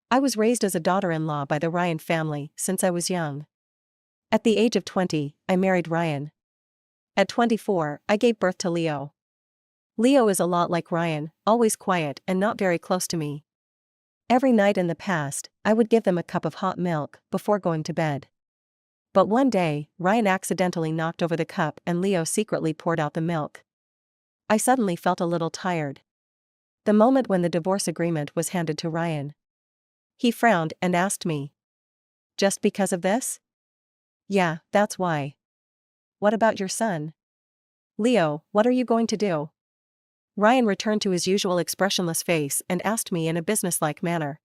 I was raised as a daughter-in-law by the Ryan family since I was young. At the age of 20, I married Ryan. At 24, I gave birth to Leo. Leo is a lot like Ryan, always quiet and not very close to me. Every night in the past, I would give them a cup of hot milk before going to bed. But one day, Ryan accidentally knocked over the cup and Leo secretly poured out the milk. I suddenly felt a little tired. The moment when the divorce agreement was handed to Ryan. He frowned and asked me. Just because of this? Yeah, that's why. What about your son? Leo, what are you going to do? Ryan returned to his usual expressionless face and asked me in a businesslike manner.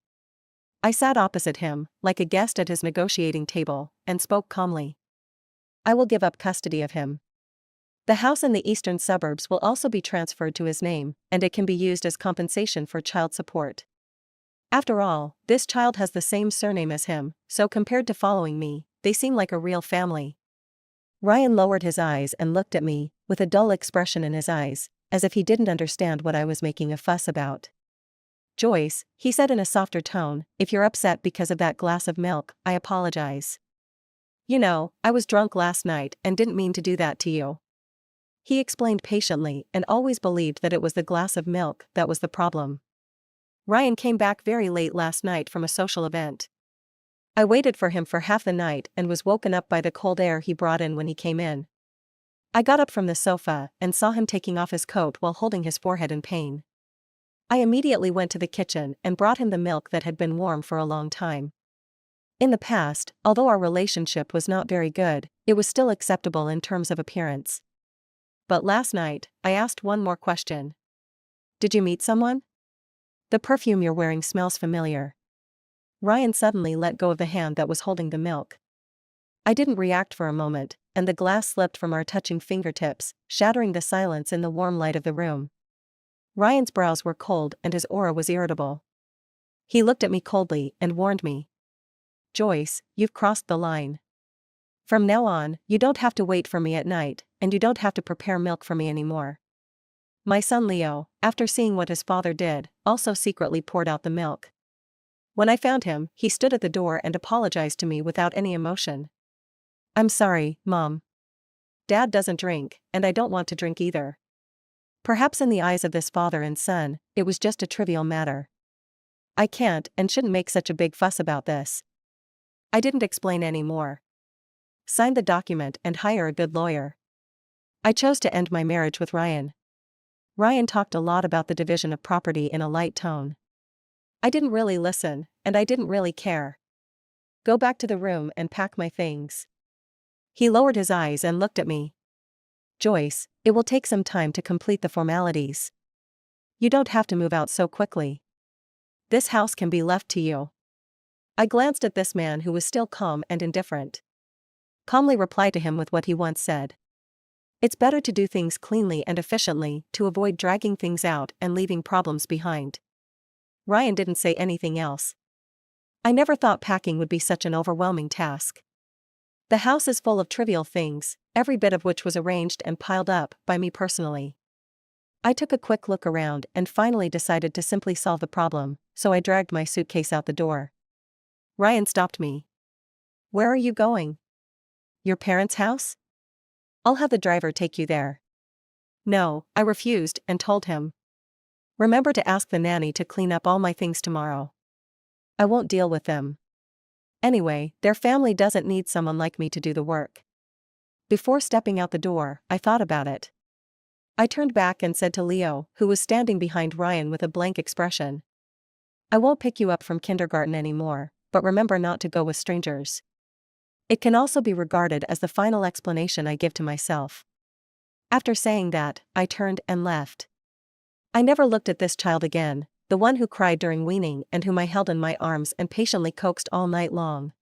I sat opposite him, like a guest at his negotiating table, and spoke calmly. I will give up custody of him. The house in the eastern suburbs will also be transferred to his name, and it can be used as compensation for child support. After all, this child has the same surname as him, so compared to following me, they seem like a real family. Ryan lowered his eyes and looked at me, with a dull expression in his eyes, as if he didn't understand what I was making a fuss about. Joyce, he said in a softer tone, if you're upset because of that glass of milk, I apologize. You know, I was drunk last night and didn't mean to do that to you. He explained patiently and always believed that it was the glass of milk that was the problem. Ryan came back very late last night from a social event. I waited for him for half the night and was woken up by the cold air he brought in when he came in. I got up from the sofa and saw him taking off his coat while holding his forehead in pain. I immediately went to the kitchen and brought him the milk that had been warm for a long time. In the past, although our relationship was not very good, it was still acceptable in terms of appearance. But last night, I asked one more question. Did you meet someone? The perfume you're wearing smells familiar. Ryan suddenly let go of the hand that was holding the milk. I didn't react for a moment, and the glass slipped from our touching fingertips, shattering the silence in the warm light of the room. Ryan's brows were cold and his aura was irritable. He looked at me coldly and warned me. Joyce, you've crossed the line. From now on, you don't have to wait for me at night, and you don't have to prepare milk for me anymore. My son Leo, after seeing what his father did, also secretly poured out the milk. When I found him, he stood at the door and apologized to me without any emotion. I'm sorry, Mom. Dad doesn't drink, and I don't want to drink either. Perhaps in the eyes of this father and son, it was just a trivial matter. I can't and shouldn't make such a big fuss about this. I didn't explain any more. Sign the document and hire a good lawyer. I chose to end my marriage with Ryan. Ryan talked a lot about the division of property in a light tone. I didn't really listen, and I didn't really care. Go back to the room and pack my things. He lowered his eyes and looked at me. Joyce, it will take some time to complete the formalities. You don't have to move out so quickly. This house can be left to you. I glanced at this man who was still calm and indifferent. Calmly replied to him with what he once said. It's better to do things cleanly and efficiently to avoid dragging things out and leaving problems behind. Ryan didn't say anything else. I never thought packing would be such an overwhelming task. The house is full of trivial things, every bit of which was arranged and piled up by me personally. I took a quick look around and finally decided to simply solve the problem, so I dragged my suitcase out the door. Ryan stopped me. Where are you going? Your parents' house? I'll have the driver take you there. No, I refused and told him. Remember to ask the nanny to clean up all my things tomorrow. I won't deal with them. Anyway, their family doesn't need someone like me to do the work. Before stepping out the door, I thought about it. I turned back and said to Leo, who was standing behind Ryan with a blank expression. I won't pick you up from kindergarten anymore, but remember not to go with strangers. It can also be regarded as the final explanation I give to myself. After saying that, I turned and left. I never looked at this child again, the one who cried during weaning and whom I held in my arms and patiently coaxed all night long.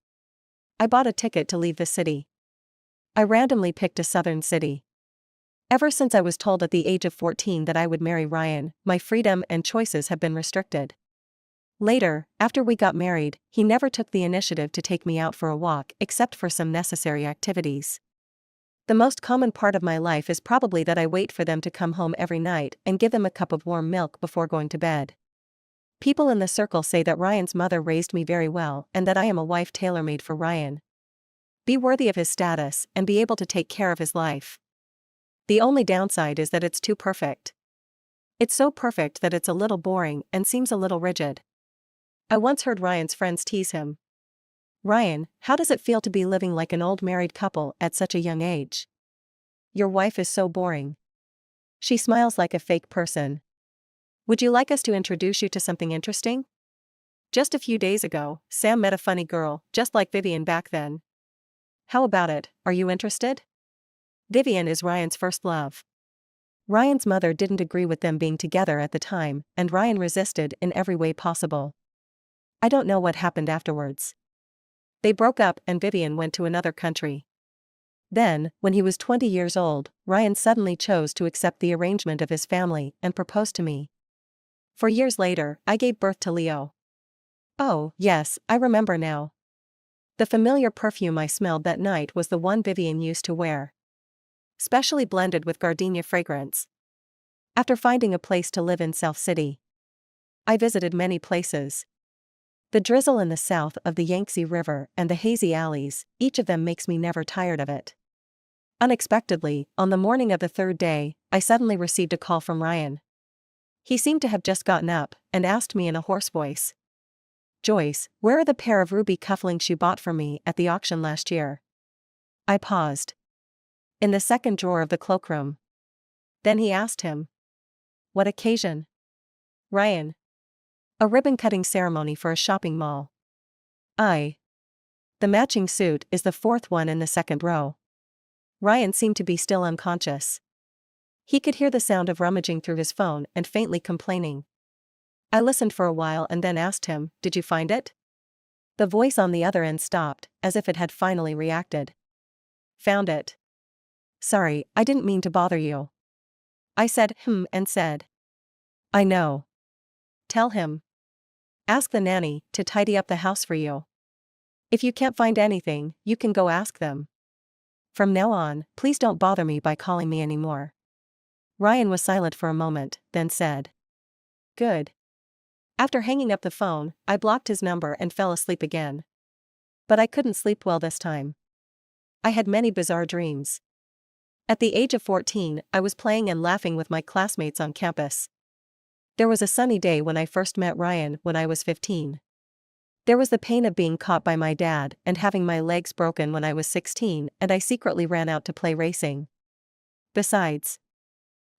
I bought a ticket to leave the city. I randomly picked a southern city. Ever since I was told at the age of 14 that I would marry Ryan, my freedom and choices have been restricted. Later, after we got married, he never took the initiative to take me out for a walk except for some necessary activities. The most common part of my life is probably that I wait for them to come home every night and give them a cup of warm milk before going to bed. People in the circle say that Ryan's mother raised me very well and that I am a wife tailor-made for Ryan. Be worthy of his status and be able to take care of his life. The only downside is that it's too perfect. It's so perfect that it's a little boring and seems a little rigid. I once heard Ryan's friends tease him. Ryan, how does it feel to be living like an old married couple at such a young age? Your wife is so boring. She smiles like a fake person. Would you like us to introduce you to something interesting? Just a few days ago, Sam met a funny girl, just like Vivian back then. How about it, are you interested? Vivian is Ryan's first love. Ryan's mother didn't agree with them being together at the time, and Ryan resisted in every way possible. I don't know what happened afterwards. They broke up and Vivian went to another country. Then, when he was 20 years old, Ryan suddenly chose to accept the arrangement of his family and proposed to me. 4 years later, I gave birth to Leo. Oh, yes, I remember now. The familiar perfume I smelled that night was the one Vivian used to wear. Specially blended with gardenia fragrance. After finding a place to live in South City, I visited many places. The drizzle in the south of the Yangtze River and the hazy alleys, each of them makes me never tired of it. Unexpectedly, on the morning of the third day, I suddenly received a call from Ryan. He seemed to have just gotten up and asked me in a hoarse voice, Joyce, where are the pair of ruby cufflinks you bought for me at the auction last year? I paused. In the second drawer of the cloakroom. Then he asked him. What occasion? Ryan. A ribbon-cutting ceremony for a shopping mall. The matching suit is the fourth one in the second row. Ryan seemed to be still unconscious. He could hear the sound of rummaging through his phone and faintly complaining. I listened for a while and then asked him, Did you find it? The voice on the other end stopped, as if it had finally reacted. Found it. Sorry, I didn't mean to bother you. I said, and said. I know. Tell him. Ask the nanny to tidy up the house for you. If you can't find anything, you can go ask them. From now on, please don't bother me by calling me anymore. Ryan was silent for a moment, then said. Good. After hanging up the phone, I blocked his number and fell asleep again. But I couldn't sleep well this time. I had many bizarre dreams. At the age of 14, I was playing and laughing with my classmates on campus. There was a sunny day when I first met Ryan when I was 15. There was the pain of being caught by my dad and having my legs broken when I was 16, and I secretly ran out to play racing. Besides,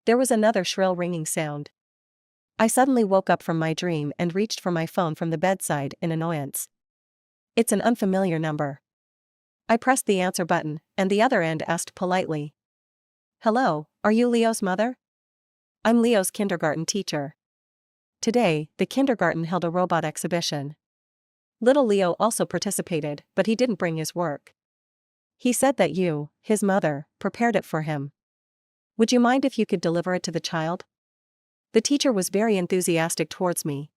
there was another shrill ringing sound. I suddenly woke up from my dream and reached for my phone from the bedside in annoyance. It's an unfamiliar number. I pressed the answer button, and the other end asked politely. Hello, are you Leo's mother? I'm Leo's kindergarten teacher. Today, the kindergarten held a robot exhibition. Little Leo also participated, but he didn't bring his work. He said that you, his mother, prepared it for him. Would you mind if you could deliver it to the child? The teacher was very enthusiastic towards me.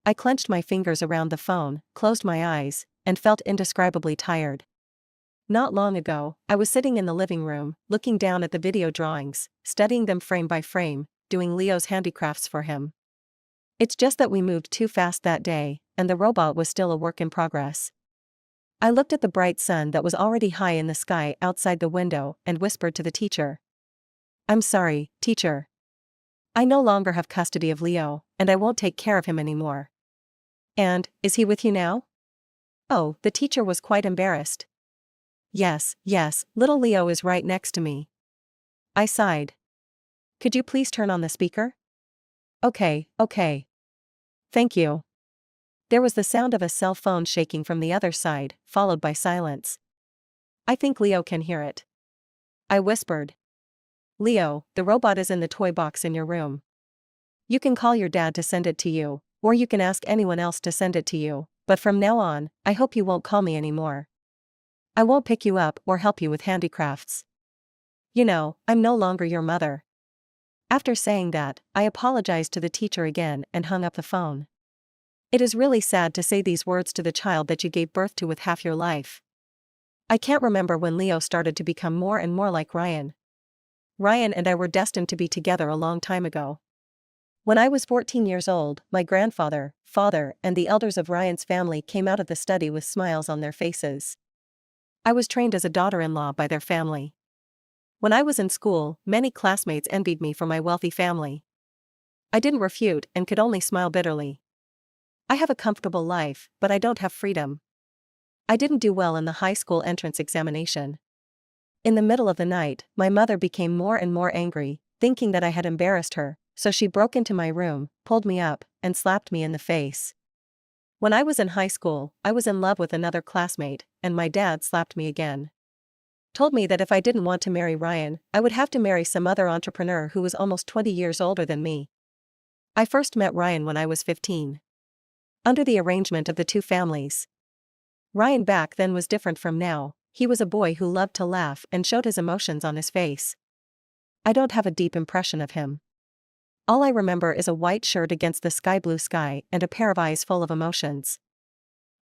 I clenched my fingers around the phone, closed my eyes, and felt indescribably tired. Not long ago, I was sitting in the living room, looking down at the video drawings, studying them frame by frame, doing Leo's handicrafts for him. It's just that we moved too fast that day, and the robot was still a work in progress. I looked at the bright sun that was already high in the sky outside the window and whispered to the teacher. I'm sorry, teacher. I no longer have custody of Leo, and I won't take care of him anymore. And, is he with you now? Oh, the teacher was quite embarrassed. Yes, little Leo is right next to me. I sighed. Could you please turn on the speaker? Okay. Thank you. There was the sound of a cell phone shaking from the other side, followed by silence. I think Leo can hear it. I whispered. Leo, the robot is in the toy box in your room. You can call your dad to send it to you, or you can ask anyone else to send it to you, but from now on, I hope you won't call me anymore. I won't pick you up or help you with handicrafts. You know, I'm no longer your mother. After saying that, I apologized to the teacher again and hung up the phone. It is really sad to say these words to the child that you gave birth to with half your life. I can't remember when Leo started to become more and more like Ryan. Ryan and I were destined to be together a long time ago. When I was 14 years old, my grandfather, father, and the elders of Ryan's family came out of the study with smiles on their faces. I was trained as a daughter-in-law by their family. When I was in school, many classmates envied me for my wealthy family. I didn't refute and could only smile bitterly. I have a comfortable life, but I don't have freedom. I didn't do well in the high school entrance examination. In the middle of the night, my mother became more and more angry, thinking that I had embarrassed her, so she broke into my room, pulled me up, and slapped me in the face. When I was in high school, I was in love with another classmate, and my dad slapped me again. Told me that if I didn't want to marry Ryan, I would have to marry some other entrepreneur who was almost 20 years older than me. I first met Ryan when I was 15. Under the arrangement of the two families. Ryan back then was different from now. He was a boy who loved to laugh and showed his emotions on his face. I don't have a deep impression of him. All I remember is a white shirt against the sky blue sky and a pair of eyes full of emotions.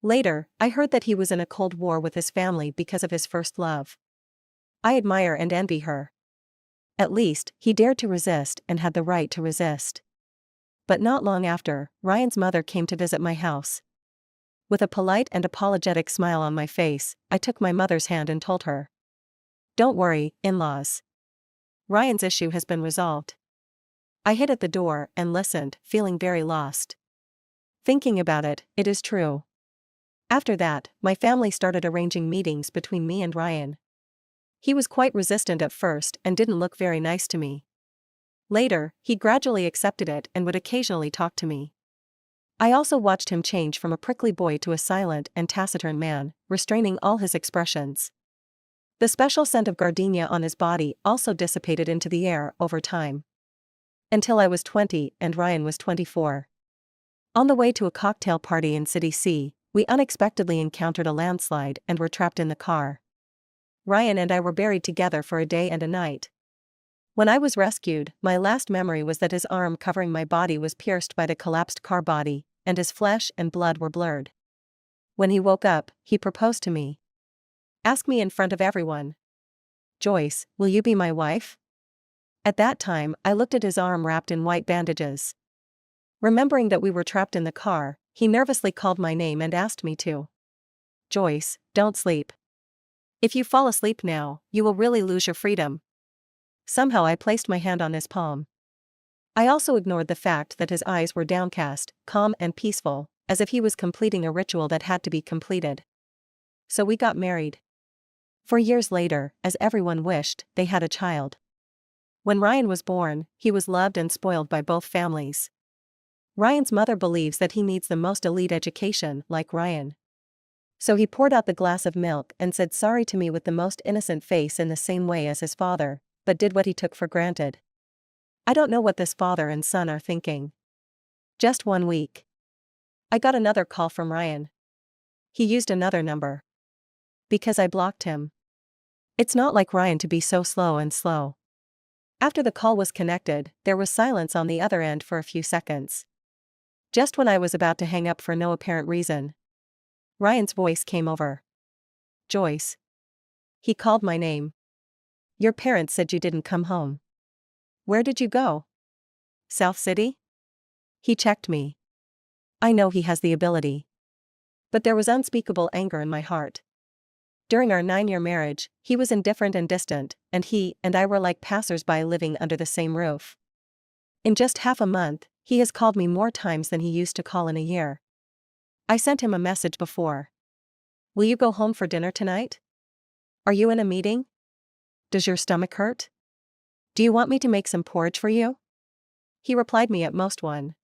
Later, I heard that he was in a cold war with his family because of his first love. I admire and envy her. At least, he dared to resist and had the right to resist. But not long after, Ryan's mother came to visit my house. With a polite and apologetic smile on my face, I took my mother's hand and told her, "Don't worry, in-laws. Ryan's issue has been resolved." I hid at the door and listened, feeling very lost. Thinking about it, it is true. After that, my family started arranging meetings between me and Ryan. He was quite resistant at first and didn't look very nice to me. Later, he gradually accepted it and would occasionally talk to me. I also watched him change from a prickly boy to a silent and taciturn man, restraining all his expressions. The special scent of gardenia on his body also dissipated into the air over time. Until I was 20 and Ryan was 24. On the way to a cocktail party in City C, we unexpectedly encountered a landslide and were trapped in the car. Ryan and I were buried together for a day and a night. When I was rescued, my last memory was that his arm covering my body was pierced by the collapsed car body, and his flesh and blood were blurred. When he woke up, he proposed to me. Asked me in front of everyone, "Joyce, will you be my wife?" At that time, I looked at his arm wrapped in white bandages. Remembering that we were trapped in the car, he nervously called my name and asked me to. "Joyce, don't sleep. If you fall asleep now, you will really lose your freedom." Somehow I placed my hand on his palm. I also ignored the fact that his eyes were downcast, calm and peaceful, as if he was completing a ritual that had to be completed. So we got married. 4 years later, as everyone wished, they had a child. When Ryan was born, he was loved and spoiled by both families. Ryan's mother believes that he needs the most elite education, like Ryan. So he poured out the glass of milk and said sorry to me with the most innocent face in the same way as his father, but did what he took for granted. I don't know what this father and son are thinking. Just 1 week. I got another call from Ryan. He used another number. Because I blocked him. It's not like Ryan to be so slow. After the call was connected, there was silence on the other end for a few seconds. Just when I was about to hang up for no apparent reason, Ryan's voice came over. "Joyce." He called my name. "Your parents said you didn't come home. Where did you go? South City?" He checked me. I know he has the ability. But there was unspeakable anger in my heart. During our 9-year marriage, he was indifferent and distant, and he and I were like passers-by living under the same roof. In just half a month, he has called me more times than he used to call in a year. I sent him a message before. "Will you go home for dinner tonight? Are you in a meeting? Does your stomach hurt? Do you want me to make some porridge for you?" He replied me at most one.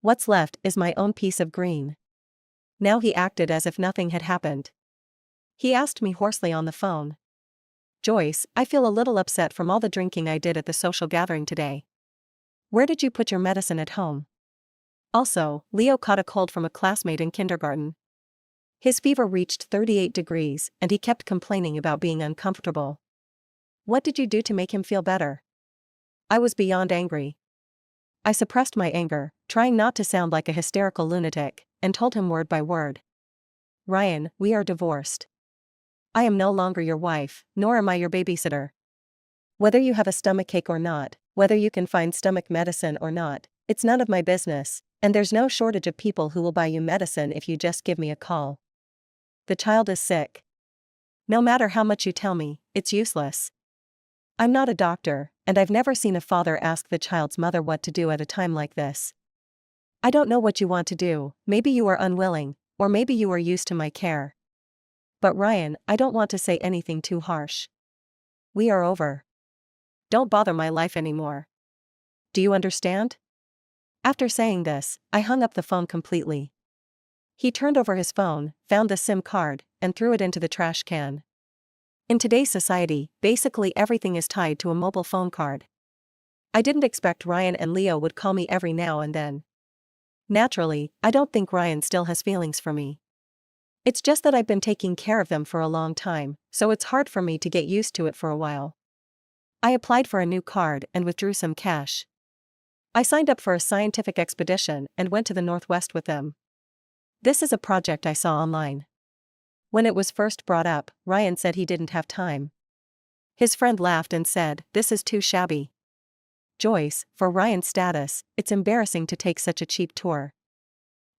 What's left is my own piece of green." Now he acted as if nothing had happened. He asked me hoarsely on the phone. "Joyce, I feel a little upset from all the drinking I did at the social gathering today. Where did you put your medicine at home? Also, Leo caught a cold from a classmate in kindergarten. His fever reached 38 degrees, and he kept complaining about being uncomfortable. What did you do to make him feel better?" I was beyond angry. I suppressed my anger, trying not to sound like a hysterical lunatic, and told him word by word. "Ryan, we are divorced. I am no longer your wife, nor am I your babysitter. Whether you have a stomachache or not, Whether you can find stomach medicine or not, it's none of my business, and there's no shortage of people who will buy you medicine if you just give me a call. The child is sick. No matter how much you tell me, it's useless. I'm not a doctor, and I've never seen a father ask the child's mother what to do at a time like this. I don't know what you want to do, maybe you are unwilling, or maybe you are used to my care. But Ryan, I don't want to say anything too harsh. We are over. Don't bother my life anymore. Do you understand? After saying this, I hung up the phone completely. He turned over his phone, found the SIM card, and threw it into the trash can. In today's society, basically everything is tied to a mobile phone card. I didn't expect Ryan and Leo would call me every now and then. Naturally, I don't think Ryan still has feelings for me. It's just that I've been taking care of them for a long time, so it's hard for me to get used to it for a while. I applied for a new card and withdrew some cash. I signed up for a scientific expedition and went to the Northwest with them. This is a project I saw online. When it was first brought up, Ryan said he didn't have time. His friend laughed and said, "This is too shabby. Joyce, for Ryan's status, it's embarrassing to take such a cheap tour."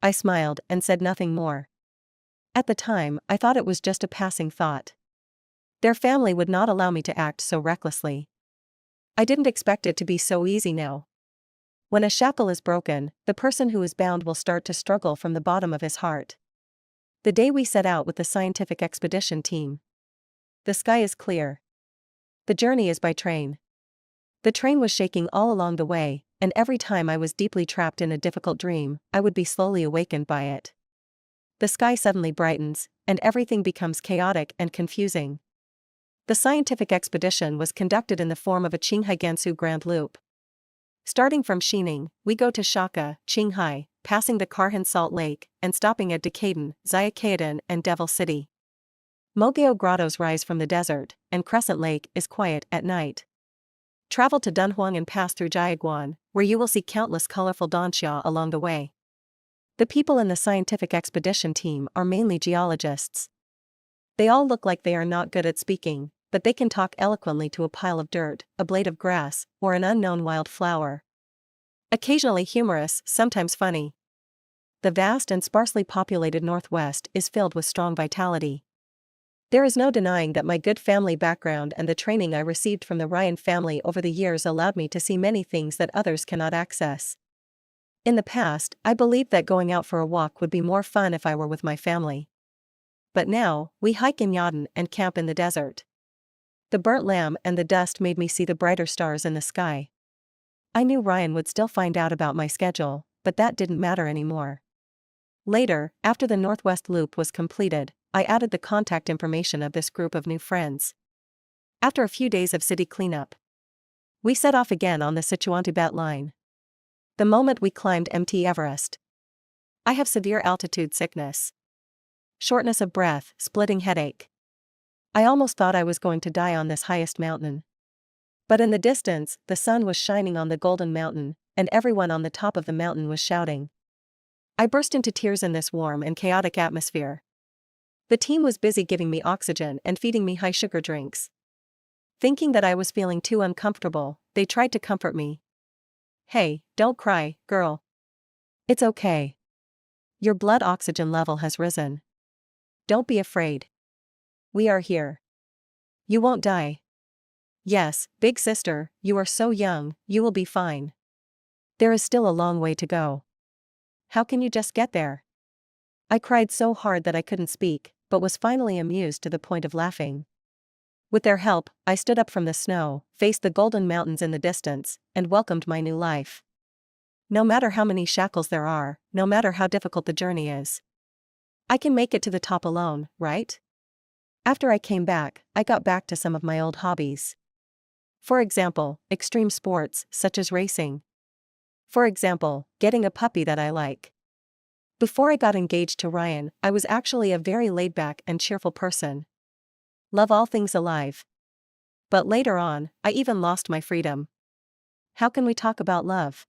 I smiled and said nothing more. At the time, I thought it was just a passing thought. Their family would not allow me to act so recklessly. I didn't expect it to be so easy now. When a shackle is broken, the person who is bound will start to struggle from the bottom of his heart. The day we set out with the scientific expedition team. The sky is clear. The journey is by train. The train was shaking all along the way, and every time I was deeply trapped in a difficult dream, I would be slowly awakened by it. The sky suddenly brightens, and everything becomes chaotic and confusing. The scientific expedition was conducted in the form of a Qinghai-Gansu Grand Loop. Starting from Xining, we go to Shaka, Qinghai, passing the Karhan Salt Lake, and stopping at Decaden, Xiacadan, and Devil City. Mogao grottos rise from the desert, and Crescent Lake is quiet at night. Travel to Dunhuang and pass through Jiaguan, where you will see countless colorful donxia along the way. The people in the scientific expedition team are mainly geologists. They all look like they are not good at speaking, but they can talk eloquently to a pile of dirt, a blade of grass, or an unknown wild flower. Occasionally humorous, sometimes funny. The vast and sparsely populated Northwest is filled with strong vitality. There is no denying that my good family background and the training I received from the Ryan family over the years allowed me to see many things that others cannot access. In the past, I believed that going out for a walk would be more fun if I were with my family. But now, we hike in Yadin and camp in the desert. The burnt lamb and the dust made me see the brighter stars in the sky. I knew Ryan would still find out about my schedule, but that didn't matter anymore. Later, after the Northwest Loop was completed, I added the contact information of this group of new friends. After a few days of city cleanup, we set off again on the Sichuan-Tibet line. The moment we climbed MT Everest. I have severe altitude sickness. Shortness of breath, splitting headache. I almost thought I was going to die on this highest mountain. But in the distance, the sun was shining on the Golden Mountain, and everyone on the top of the mountain was shouting. I burst into tears in this warm and chaotic atmosphere. The team was busy giving me oxygen and feeding me high-sugar drinks. Thinking that I was feeling too uncomfortable, they tried to comfort me. "Hey, don't cry, girl. It's okay. Your blood oxygen level has risen. Don't be afraid. We are here. You won't die. Yes, big sister, you are so young, you will be fine. There is still a long way to go. How can you just get there?" I cried so hard that I couldn't speak, but was finally amused to the point of laughing. With their help, I stood up from the snow, faced the Golden Mountains in the distance, and welcomed my new life. No matter how many shackles there are, no matter how difficult the journey is, I can make it to the top alone, right? After I came back, I got back to some of my old hobbies. For example, extreme sports, such as racing. For example, getting a puppy that I like. Before I got engaged to Ryan, I was actually a very laid-back and cheerful person. Love all things alive. But later on, I even lost my freedom. How can we talk about love?